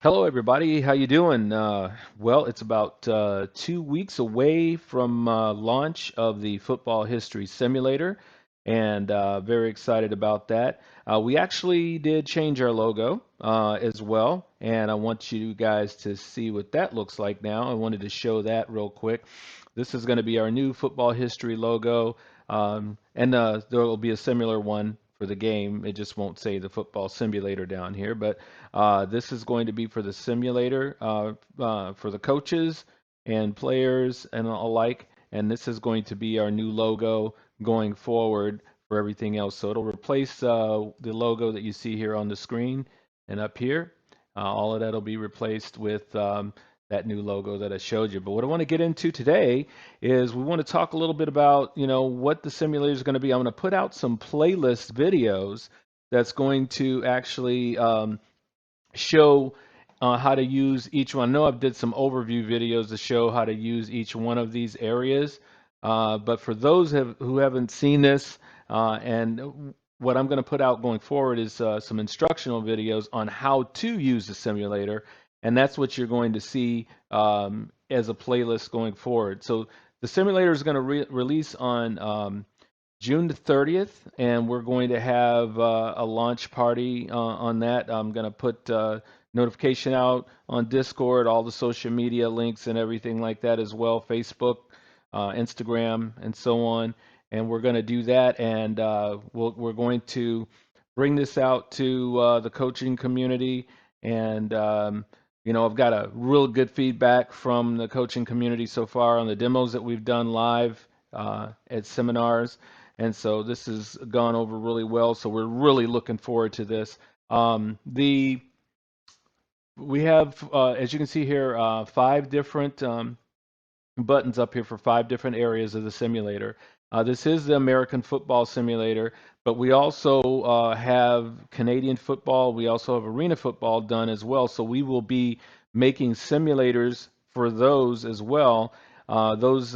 Hello, everybody. How you doing? Well, it's about 2 weeks away from launch of the Football History Simulator, and very excited about that. We actually did change our logo as well, and I want you guys to see what that looks like now. I wanted to show that real quick. This is going to be our new Football History logo, and there will be a similar one for the game. It just won't say the Football Simulator down here, but this is going to be for the simulator, for the coaches and players and alike. And this is going to be our new logo going forward for everything else. So it'll replace the logo that you see here on the screen and up here. All of that will be replaced with that new logo that I showed you. But what I want to get into today is we want to talk a little bit about, what the simulator is going to be. I'm going to put out some playlist videos that's going to actually show how to use each one. I know I've did some overview videos to show how to use each one of these areas, but for those who haven't seen this, and what I'm going to put out going forward is some instructional videos on how to use the simulator, and that's what you're going to see as a playlist going forward. So the simulator is going to release on June the 30th, and we're going to have a launch party on that. I'm going to put notification out on Discord, all the social media links and everything like that as well, Facebook, Instagram, and so on. And we're going to do that, and we're going to bring this out to the coaching community. And I've got a real good feedback from the coaching community so far on the demos that we've done live at seminars, and so this has gone over really well. So we're really looking forward to this. The We have, as you can see here, five different buttons up here for five different areas of the simulator. This is the American Football Simulator, but we also have Canadian football. We also have arena football done as well. So we will be making simulators for those as well, those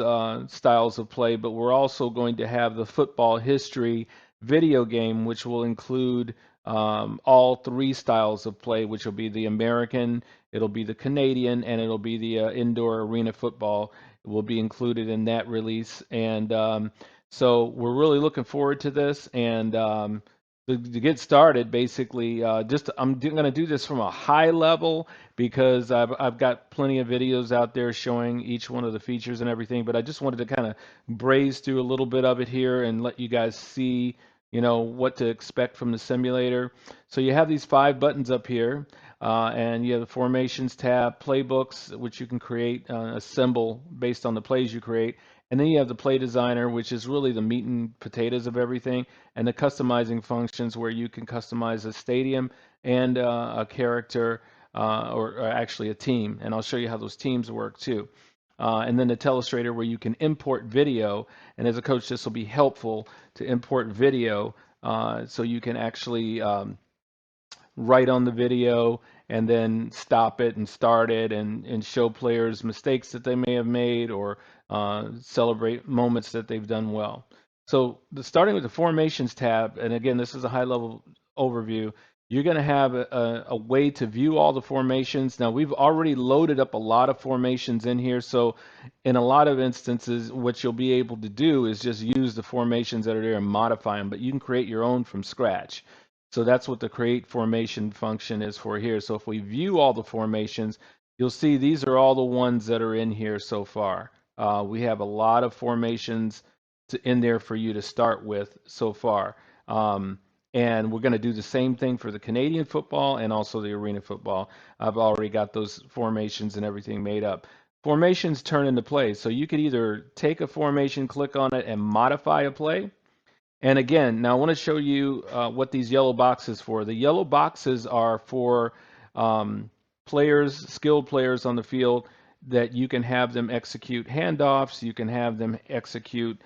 styles of play. But we're also going to have the football history video game, which will include all three styles of play, which will be the American, it'll be the Canadian, and it'll be the indoor arena football will be included in that release. And so we're really looking forward to this. And to get started, basically, I'm going to do this from a high level because I've got plenty of videos out there showing each one of the features and everything. But I just wanted to kind of braze through a little bit of it here and let you guys see, what to expect from the simulator. So you have these five buttons up here. And you have the formations tab, playbooks, which you can create, assemble based on the plays you create. And then you have the play designer, which is really the meat and potatoes of everything, and the customizing functions where you can customize a stadium and a character, or actually a team. And I'll show you how those teams work too. And then the telestrator where you can import video. And as a coach, this will be helpful to import video so you can actually write on the video and then stop it and start it and show players mistakes that they may have made or celebrate moments that they've done well. So starting with the formations tab, and again, this is a high level overview, you're going to have a way to view all the formations. Now, we've already loaded up a lot of formations in here, so in a lot of instances, what you'll be able to do is just use the formations that are there and modify them, but you can create your own from scratch. So that's what the create formation function is for here. So if we view all the formations, you'll see these are all the ones that are in here so far. We have a lot of formations in there for you to start with so far. And we're going to do the same thing for the Canadian football and also the arena football. I've already got those formations and everything made up. Formations turn into plays. So you could either take a formation, click on it, and modify a play, and again, now I want to show you what these yellow boxes for. The yellow boxes are for players, skilled players on the field that you can have them execute handoffs, you can have them execute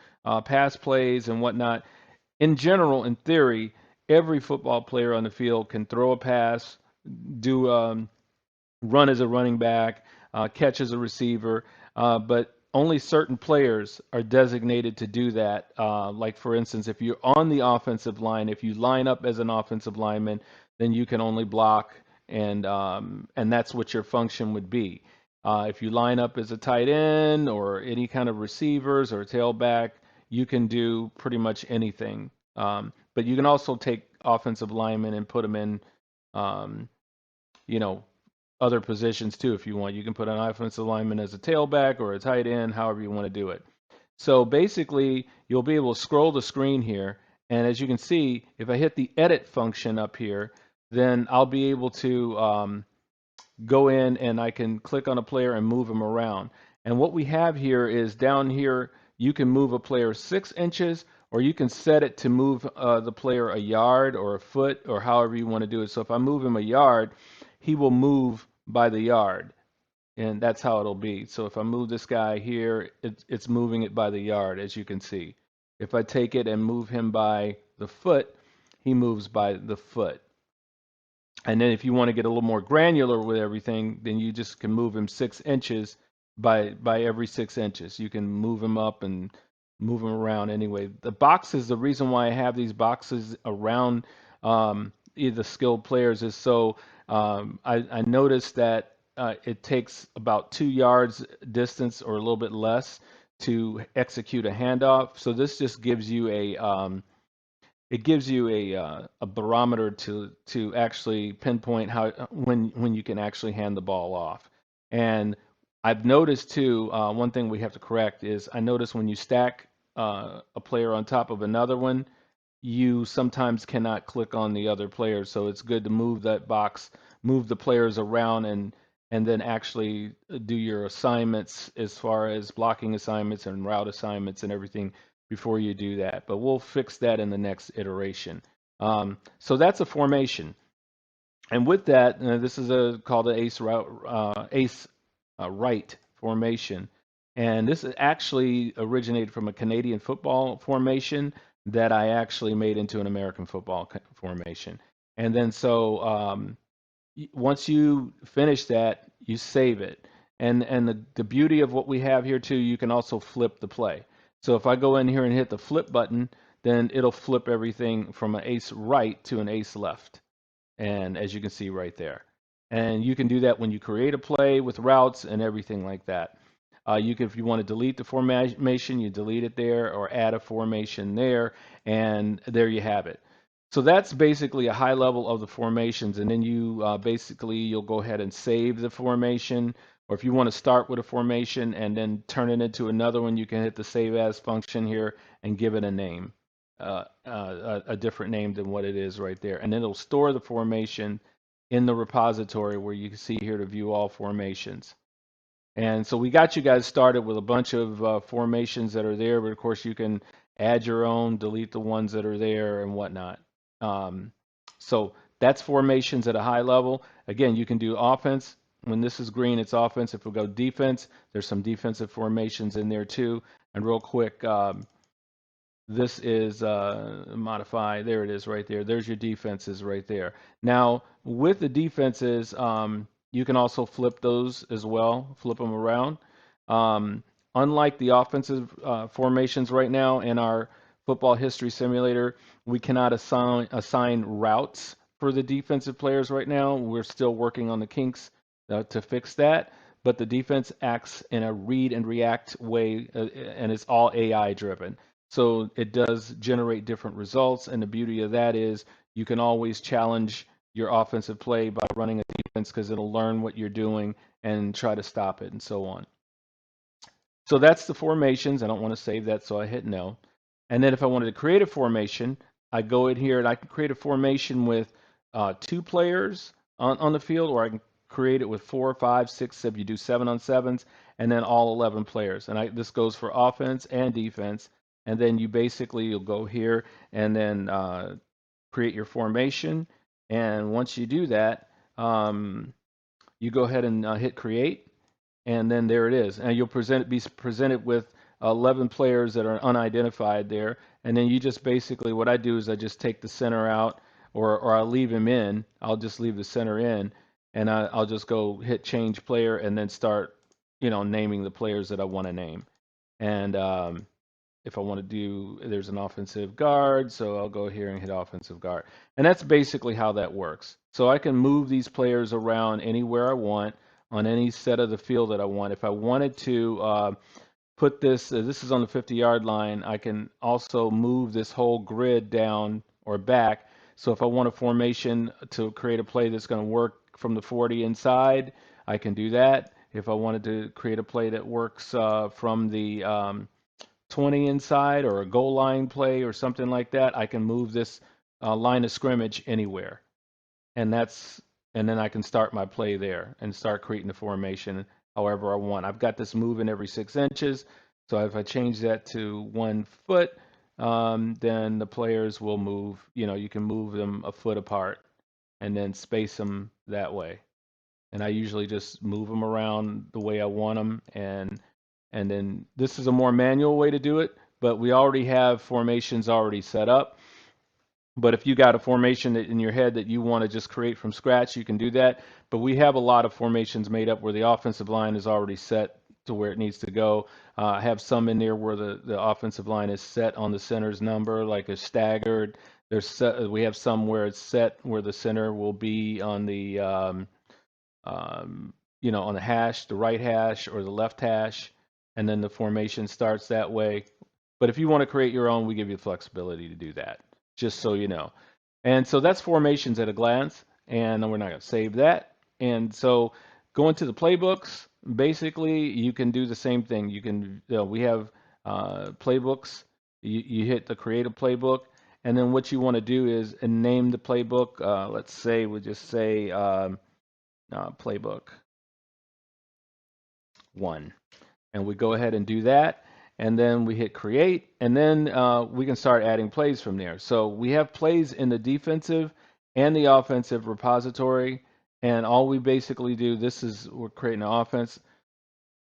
pass plays and whatnot. In general, in theory, every football player on the field can throw a pass, do run as a running back, catch as a receiver, but only certain players are designated to do that. Like, for instance, if you're on the offensive line, if you line up as an offensive lineman, then you can only block and that's what your function would be. If you line up as a tight end or any kind of receivers or tailback, you can do pretty much anything. But you can also take offensive linemen and put them in, um, you know, other positions too if you want. You can put an offensive lineman as a tailback or a tight end, however you want to do it. So basically, you'll be able to scroll the screen here, and as you can see, if I hit the edit function up here, then I'll be able to go in and I can click on a player and move him around. And what we have here is down here, you can move a player 6 inches, or you can set it to move the player a yard or a foot or however you want to do it. So if I move him a yard, he will move by the yard, and that's how it'll be. So if I move this guy here, it's moving it by the yard, as you can see. If I take it and move him by the foot, he moves by the foot. And then if you want to get a little more granular with everything, then you just can move him 6 inches by every 6 inches. You can move him up and move him around anyway. The boxes, the reason why I have these boxes around the skilled players is so I noticed that it takes about 2 yards distance or a little bit less to execute a handoff. So this just gives you a barometer to actually pinpoint how when you can actually hand the ball off. And I've noticed too, one thing we have to correct is I notice when you stack a player on top of another one, you sometimes cannot click on the other player. So it's good to move that box, move the players around, and then actually do your assignments as far as blocking assignments and route assignments and everything before you do that. But we'll fix that in the next iteration. So that's a formation. And with that, this is called the ace right formation. And this actually originated from a Canadian football formation that I actually made into an American football formation. And then so once you finish that, you save it. And the beauty of what we have here too, you can also flip the play. So if I go in here and hit the flip button, then it'll flip everything from an ace right to an ace left. And as you can see right there. And you can do that when you create a play with routes and everything like that. You can, if you want to delete the formation, you delete it there or add a formation there, and there you have it. So that's basically a high level of the formations, and then you basically you'll go ahead and save the formation, or if you want to start with a formation and then turn it into another one, you can hit the save as function here and give it a name, a different name than what it is right there, and then it'll store the formation in the repository where you can see here to view all formations. And so we got you guys started with a bunch of formations that are there, but of course you can add your own, delete the ones that are there and whatnot. Um, so that's formations at a high level. Again, you can do offense. When this is green, it's offense. If we go defense, there's some defensive formations in there too. And real quick, this is modify. There it is right there. There's your defenses right there. Now, with the defenses, you can also flip those as well, flip them around. Unlike the offensive formations right now in our football history simulator, we cannot assign routes for the defensive players right now. We're still working on the kinks to fix that. But the defense acts in a read and react way, and it's all AI driven. So it does generate different results, and the beauty of that is you can always challenge your offensive play by running a defense because it'll learn what you're doing and try to stop it and so on. So that's the formations. I don't want to save that, so I hit no. And then if I wanted to create a formation, I go in here and I can create a formation with 2 players on the field, or I can create it with 4, 5, 6, if you do 7-on-7s, and then all 11 players. And this goes for offense and defense. And then you'll go here and then create your formation. And once you do that, you go ahead and hit create, and then there it is. And you'll be presented with 11 players that are unidentified there. And then you just basically, what I do is I just take the center out, or I'll leave him in. I'll just leave the center in, and I'll just go hit change player and then start, naming the players that I want to name. And if I want to do, there's an offensive guard, so I'll go here and hit offensive guard. And that's basically how that works. So I can move these players around anywhere I want on any set of the field that I want. If I wanted to put this, this is on the 50-yard line, I can also move this whole grid down or back. So if I want a formation to create a play that's going to work from the 40 inside, I can do that. If I wanted to create a play that works from the 20 inside or a goal line play or something like that, I can move this line of scrimmage anywhere. And that's and then I can start my play there and start creating the formation however I want. I've got this moving every 6 inches. So if I change that to 1 foot, then the players will move, you can move them a foot apart and then space them that way. And I usually just move them around the way I want them. And then this is a more manual way to do it, but we already have formations already set up. But if you got a formation that in your head that you want to just create from scratch, you can do that. But we have a lot of formations made up where the offensive line is already set to where it needs to go. I have some in there where the offensive line is set on the center's number, like it's staggered. We have some where it's set where the center will be on the on the hash, the right hash or the left hash, and then the formation starts that way. But if you want to create your own, we give you the flexibility to do that, just so you know. And so that's formations at a glance, and we're not going to save that. And so going to the playbooks, basically you can do the same thing. We have playbooks. You hit the create a playbook, and then what you want to do is name the playbook. Let's say we'll just say playbook 1. And we go ahead and do that. And then we hit create. And then we can start adding plays from there. So we have plays in the defensive and the offensive repository. And all we basically do, we're creating an offense.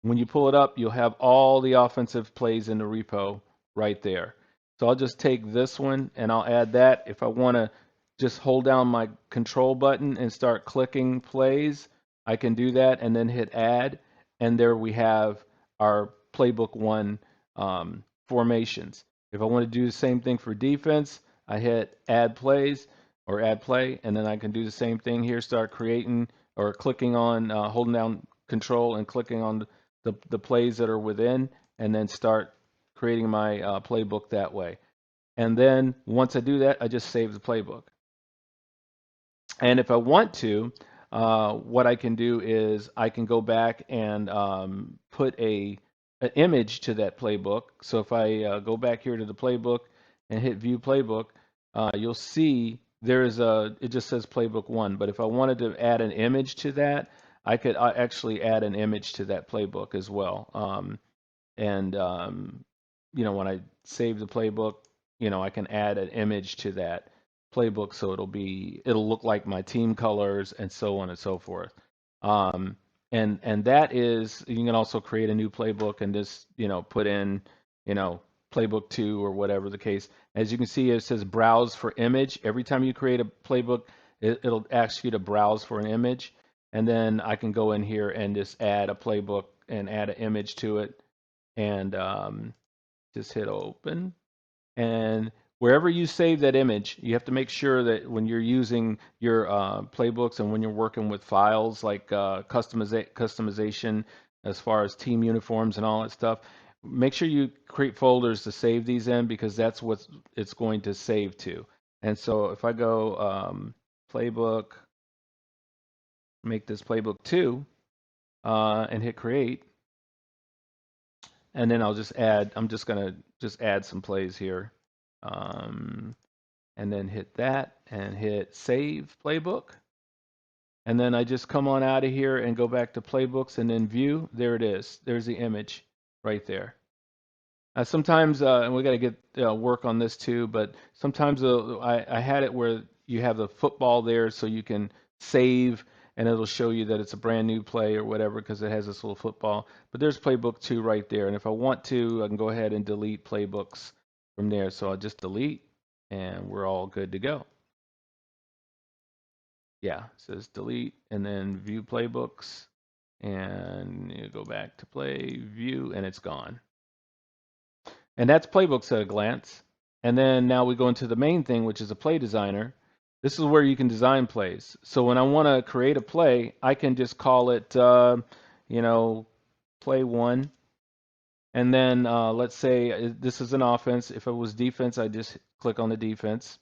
When you pull it up, you'll have all the offensive plays in the repo right there. So I'll just take this one and I'll add that. If I want to just hold down my control button and start clicking plays, I can do that and then hit add. And there we have our playbook 1 formations. If I want to do the same thing for defense, I hit add plays or add play, and then I can do the same thing here, start creating or clicking on, holding down control and clicking on the plays that are within, and then start creating my playbook that way. And then once I do that, I just save the playbook. And if I want to, what I can do is I can go back and put an image to that playbook. So if I go back here to the playbook and hit view playbook, you'll see it just says playbook 1. But if I wanted to add an image to that, I could actually add an image to that playbook as well. And when I save the playbook, I can add an image to that playbook so it'll look like my team colors and so on and so forth. Um, and that is, you can also create a new playbook and just put in playbook 2 or whatever the case. As you can see, it says browse for image. Every time you create a playbook, it'll ask you to browse for an image, and then I can go in here and just add a playbook and add an image to it, and just hit open. And wherever you save that image, you have to make sure that when you're using your playbooks and when you're working with files like customization as far as team uniforms and all that stuff, make sure you create folders to save these in, because that's what it's going to save to. And so if I go playbook, make this playbook 2, and hit create, and then I'm just going to add some plays here. And then hit that and hit save playbook. And then I just come on out of here and go back to playbooks and then view. There it is. There's the image right there. Sometimes, and we got to get work on this too, but sometimes I had it where you have the football there so you can save and it'll show you that it's a brand new play or whatever because it has this little football. But there's playbook 2 right there. And if I want to, I can go ahead and delete playbooks from there. So I'll just delete and we're all good to go. Yeah, it says delete and then view playbooks, and you go back to play view and it's gone. And that's playbooks at a glance. And then now we go into the main thing, which is a play designer. This is where you can design plays. So when I want to create a play, I can just call it, you know, play one. And then let's say this is an offense. If it was defense, I just click on the defense.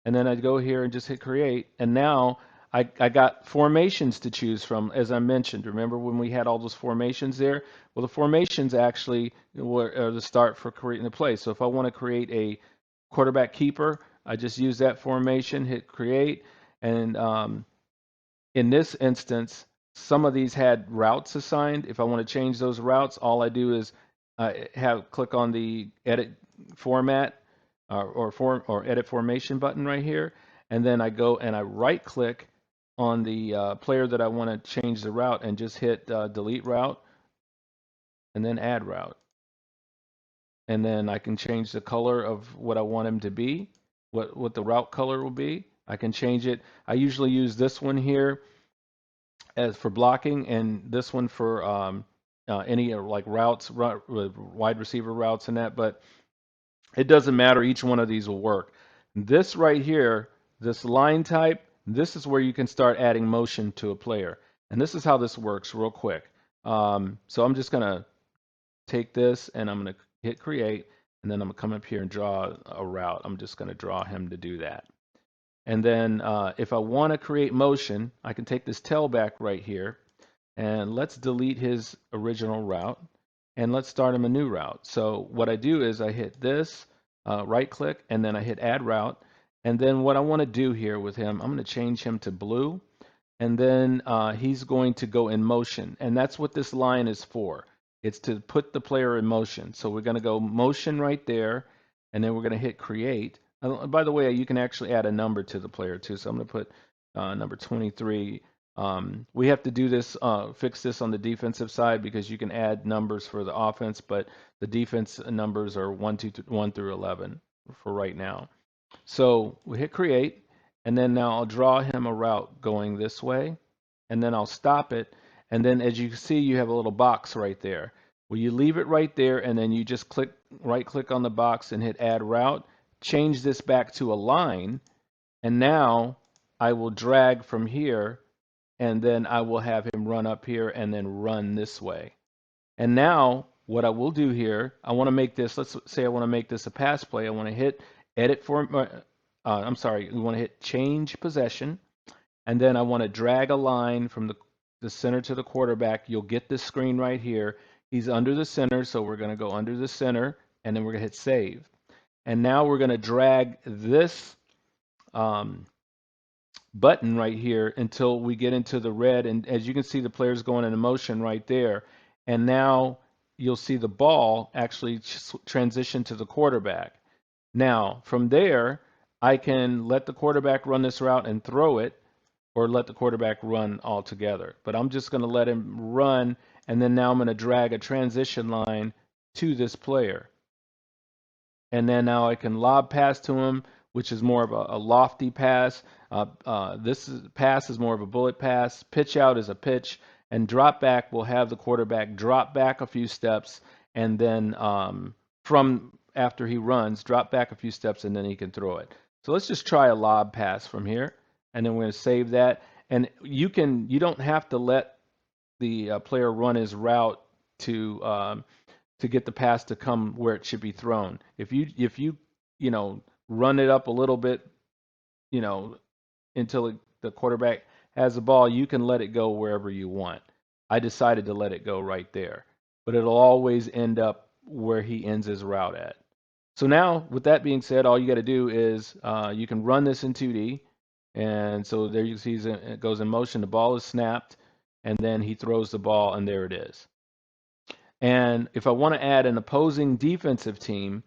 And then I'd go here and just hit create. And now I got formations to choose from, as I mentioned. Remember when we had all those formations there? Well, the formations actually are the start for creating the play. So if I want to create a quarterback keeper, I just use that formation, hit create. And in this instance, some of these had routes assigned. If I want to change those routes, all I do is click on the edit format or edit formation button right here, and then I go and I right click on the player that I want to change the route and just hit delete route and then add route. And then I can change the color of what I want him to be, what the route color will be. I can change it. I usually use this one here as for blocking, and this one for any like routes, wide receiver routes and that. But it doesn't matter. Each one of these will work. This right here, this line type, this is where you can start adding motion to a player. And this is how this works real quick. So I'm just going to take this and I'm going to hit create, and then I'm going to come up here and draw a route. I'm just going to draw him to do that. And then if I want to create motion, I can take this tailback right here, and let's delete his original route, and let's start him a new route. So what I do is I hit this, right click, and then I hit add route. And then what I want to do here with him, I'm going to change him to blue, and then he's going to go in motion. And that's what this line is for. It's to put the player in motion. So we're going to go motion right there, and then we're going to hit create. By the way, you can actually add a number to the player too. So I'm going to put number 23. We have to do this, fix this on the defensive side because you can add numbers for the offense, but the defense numbers are 1 through 11 for right now. So we hit create, and then now I'll draw him a route going this way, and then I'll stop it. And then as you can see, you have a little box right there. Well, you leave it right there, and then you just right click on the box and hit add route, change this back to a line, and now I will drag from here, and then I will have him run up here and then run this way. And now what I will do here, I want to make this, let's say I want to make this a pass play. I want to hit edit form, I'm sorry, we want to hit change possession, and then I want to drag a line from the center to the quarterback. You'll get this screen right here. He's under the center, so we're going to go under the center, and then we're going to hit save. And now we're going to drag this button right here until we get into the red. And as you can see, the player's going into motion right there. And now you'll see the ball actually transition to the quarterback. Now, from there, I can let the quarterback run this route and throw it, or let the quarterback run altogether. But I'm just going to let him run, and then now I'm going to drag a transition line to this player. And then now I can lob pass to him, which is more of a lofty pass. Pass is more of a bullet pass. Pitch out is a pitch, and drop back will have the quarterback drop back a few steps, and then from after he runs, drop back a few steps, and then he can throw it. So let's just try a lob pass from here, and then we're going to save that. And you don't have to let the player run his route to get the pass to come where it should be thrown. If you run it up a little bit, until the quarterback has the ball, you can let it go wherever you want. I decided to let it go right there, but it'll always end up where he ends his route at. So now, with that being said, all you got to do is you can run this in 2D, and so there you see it goes in motion. The ball is snapped, and then he throws the ball, and there it is. And if I want to add an opposing defensive team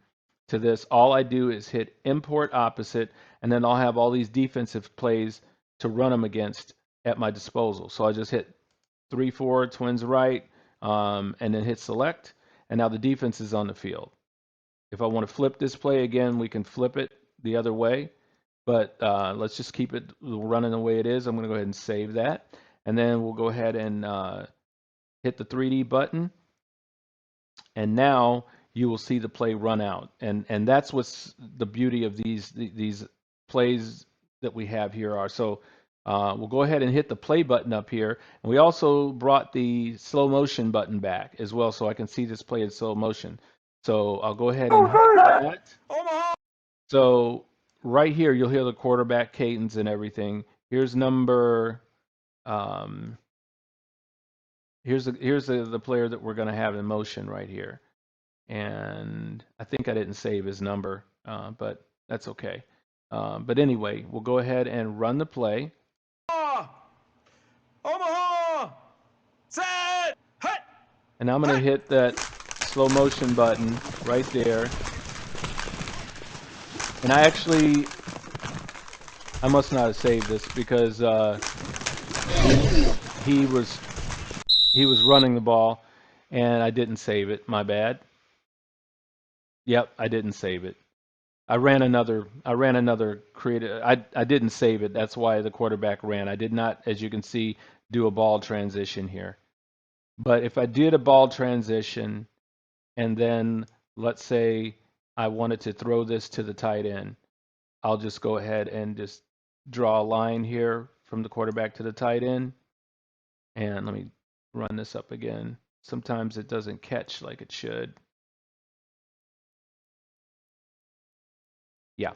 to this, all I do is hit import opposite, and then I'll have all these defensive plays to run them against at my disposal. So I just hit 3-4, twins right, and then hit select, and now the defense is on the field. If I want to flip this play again, we can flip it the other way, but let's just keep it running the way it is. I'm going to go ahead and save that, and then we'll go ahead and hit the 3D button. And now you will see the play run out. And that's what's the beauty of these plays that we have here are. So we'll go ahead and hit the play button up here. And we also brought the slow motion button back as well, so I can see this play in slow motion. So I'll go ahead and hit that. So right here, you'll hear the quarterback cadence and everything. Here's number, um, here's the player that we're going to have in motion right here. And I think I didn't save his number, but that's okay. But anyway, we'll go ahead and run the play. Omaha! Set! Hut! And I'm going to hit that slow motion button right there. And I must not have saved this because he was running the ball, and I didn't save it. My bad. Yep, I didn't save it. I ran another creative. I didn't save it. That's why the quarterback ran. I did not, as you can see, do a ball transition here. But if I did a ball transition, and then let's say I wanted to throw this to the tight end, I'll just go ahead and just draw a line here from the quarterback to the tight end. And let me run this up again. Sometimes it doesn't catch like it should. Yeah.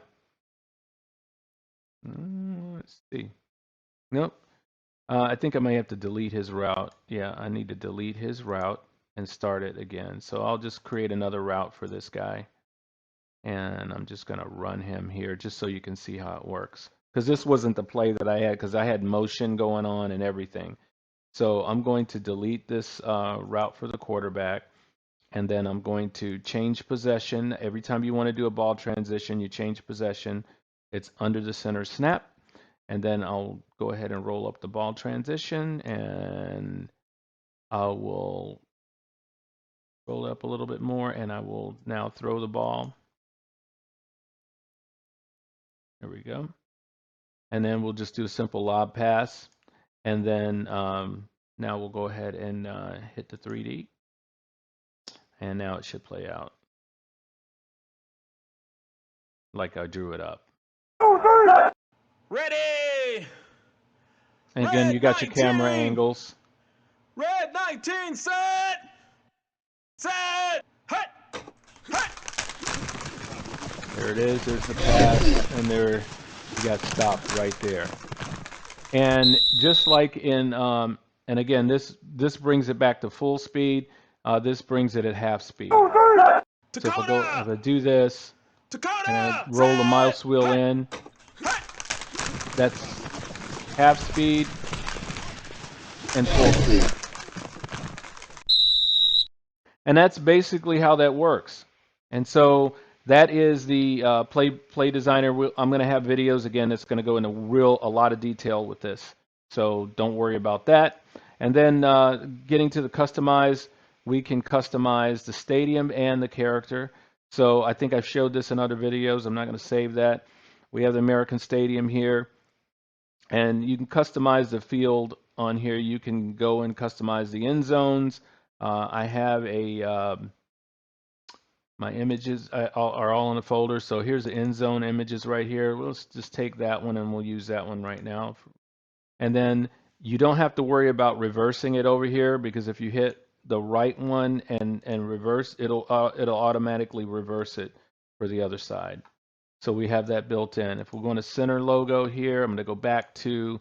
Let's see. Nope. I think I may have to delete his route. Yeah, I need to delete his route and start it again. So I'll just create another route for this guy. And I'm just going to run him here just so you can see how it works. Because this wasn't the play that I had because I had motion going on and everything. So I'm going to delete this route for the quarterback. And then I'm going to change possession. Every time you want to do a ball transition, you change possession. It's under the center snap. And then I'll go ahead and roll up the ball transition, and I will roll it up a little bit more, and I will now throw the ball. There we go. And then we'll just do a simple lob pass. And then now we'll go ahead and hit the 3D. And now it should play out like I drew it up. Ready! And again, you got your camera 19. angles. Red 19, set! Set! Hut! Hut! There it is. There's the pass. And there you got stopped right there. And just like in, and again, this brings it back to full speed. This brings it at half speed. So if I do this, and I roll the mouse wheel in, that's half speed and full speed. And that's basically how that works. And so that is the play designer. I'm going to have videos again that's going to go into a lot of detail with this. So don't worry about that. And then getting to the customize, we can customize the stadium and the character. So I think I've showed this in other videos. I'm not going to save that. We have the American Stadium here. And you can customize the field on here. You can go and customize the end zones. I have my images are all in a folder. So here's the end zone images right here. Let's just take that one and we'll use that one right now. And then you don't have to worry about reversing it over here because if you hit the right one and reverse, it'll automatically reverse it for the other side. So we have that built in. If we're going to center logo here, I'm going to go back to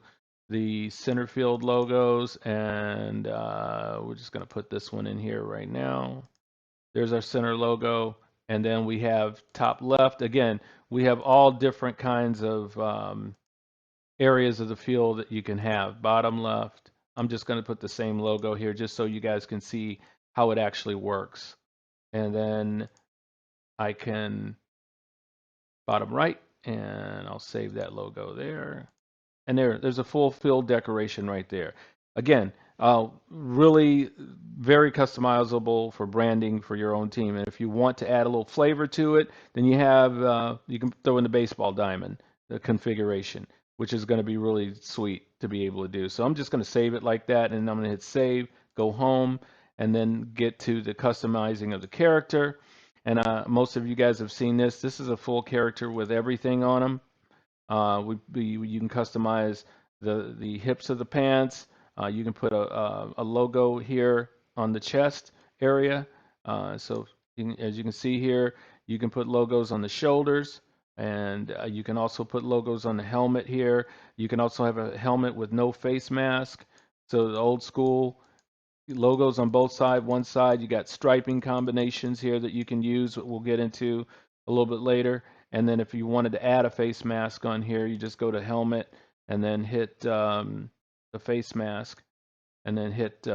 the center field logos, and we're just going to put this one in here right now. There's our center logo, and then we have top left. Again, we have all different kinds of areas of the field that you can have. Bottom left, I'm just going to put the same logo here just so you guys can see how it actually works. And then I can bottom right, and I'll save that logo there. And there's a full field decoration right there. Again, really very customizable for branding for your own team. And if you want to add a little flavor to it, then you can throw in the baseball diamond, the configuration, which is going to be really sweet to be able to do. So I'm just going to save it like that, and I'm going to hit save, go home, and then get to the customizing of the character. and most of you guys have seen this. This is a full character with everything on them. You can customize the hips of the pants. You can put a logo here on the chest area. So as you can see here, you can put logos on the shoulders, and you can also put logos on the helmet here. You can also have a helmet with no face mask. So the old school logos on both sides. One side, you got striping combinations here that you can use. We'll get into a little bit later. And then if you wanted to add a face mask on here, you just go to helmet and then hit the face mask, and then hit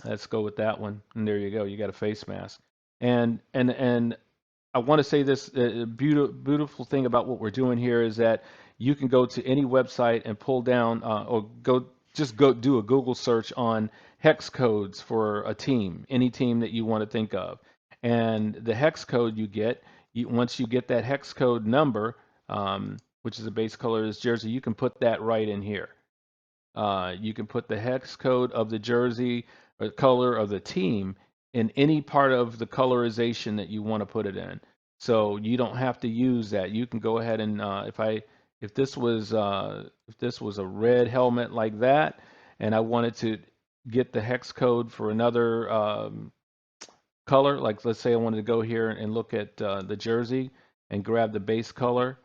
let's go with that one. And there you go. You got a face mask. And I want to say this beautiful thing about what we're doing here is that you can go to any website and pull down or go do a Google search on hex codes for a team, any team that you want to think of. And the hex code you get, once you get that hex code number, which is the base color of this jersey, you can put that right in here. You can put the hex code of the jersey or color of the team in any part of the colorization that you want to put it in. So you don't have to use that. You can go ahead and if this was a red helmet like that, and I wanted to get the hex code for another color, like let's say I wanted to go here and look at the jersey and grab the base color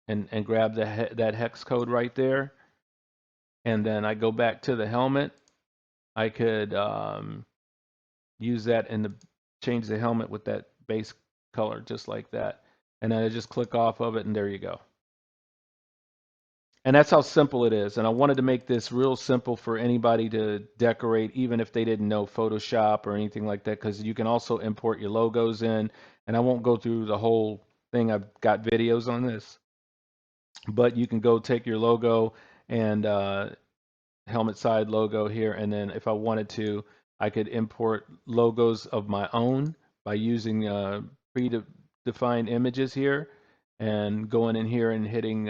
and grab that hex code right there, and then I go back to the helmet, I could use that and change the helmet with that base color just like that. And then I just click off of it, and there you go. And that's how simple it is. And I wanted to make this real simple for anybody to decorate, even if they didn't know Photoshop or anything like that, because you can also import your logos in. And I won't go through the whole thing. I've got videos on this. But you can go take your logo and helmet side logo here, and then if I wanted to, I could import logos of my own by using predefined images here, and going in here and hitting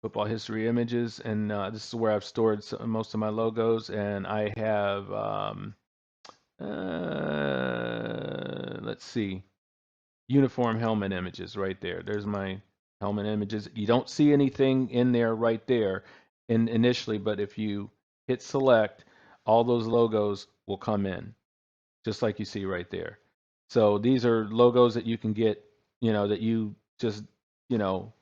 football history images, and this is where I've stored most of my logos, and I have let's see, uniform helmet images right there. There's my helmet images. You don't see anything in there right there initially, but if you hit select, all those logos will come in, just like you see right there. So these are logos that you can get, that you just, you know,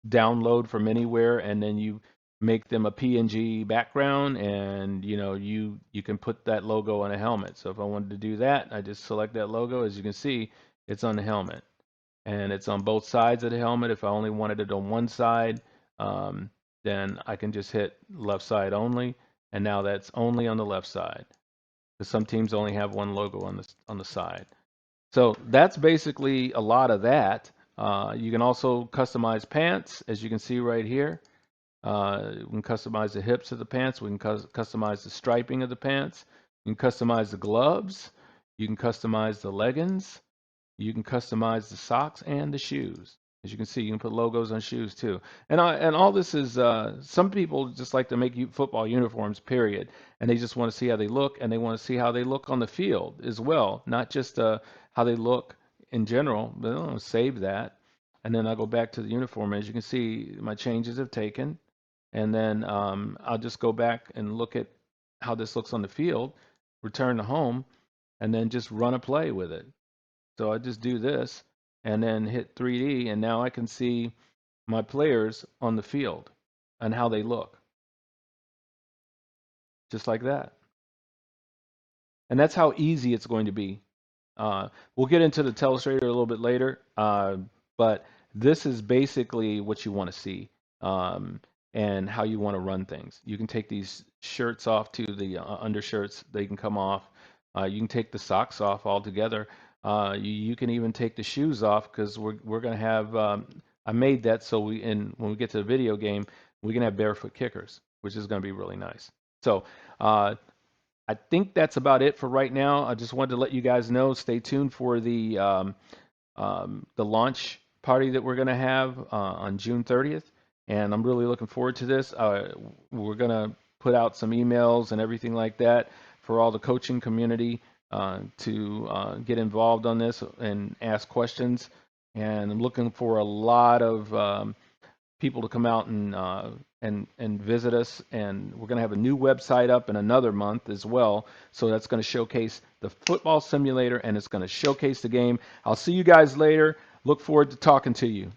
download from anywhere, and then you make them a PNG background, and you can put that logo on a helmet. So if I wanted to do that, I just select that logo. As you can see, it's on the helmet, and it's on both sides of the helmet. If I only wanted it on one side, then I can just hit left side only, and now that's only on the left side, because some teams only have one logo on the side. So that's basically a lot of that. You can also customize pants, as you can see right here. We can customize the hips of the pants. We can customize the striping of the pants. You can customize the gloves. You can customize the leggings. You can customize the socks and the shoes. As you can see, you can put logos on shoes too. And all this is, some people just like to make football uniforms, period. And they just want to see how they look, and they want to see how they look on the field as well, not just how they look in general. But I'll save that. And then I'll go back to the uniform. As you can see, my changes have taken. And then I'll just go back and look at how this looks on the field, return to home, and then just run a play with it. So I just do this and then hit 3D, and now I can see my players on the field and how they look, just like that. And that's how easy it's going to be. We'll get into the Telestrator a little bit later, but this is basically what you want to see, and how you want to run things. You can take these shirts off to the undershirts. They can come off. You can take the socks off altogether. You can even take the shoes off, because we're going to have. I made that so when we get to the video game, we can have barefoot kickers, which is going to be really nice. So I think that's about it for right now. I just wanted to let you guys know. Stay tuned for the launch party that we're going to have on June 30th, and I'm really looking forward to this. We're going to put out some emails and everything like that for all the coaching community, to get involved on this and ask questions. And I'm looking for a lot of people to come out and visit us. And we're going to have a new website up in another month as well. So that's going to showcase the football simulator and it's going to showcase the game. I'll see you guys later. Look forward to talking to you.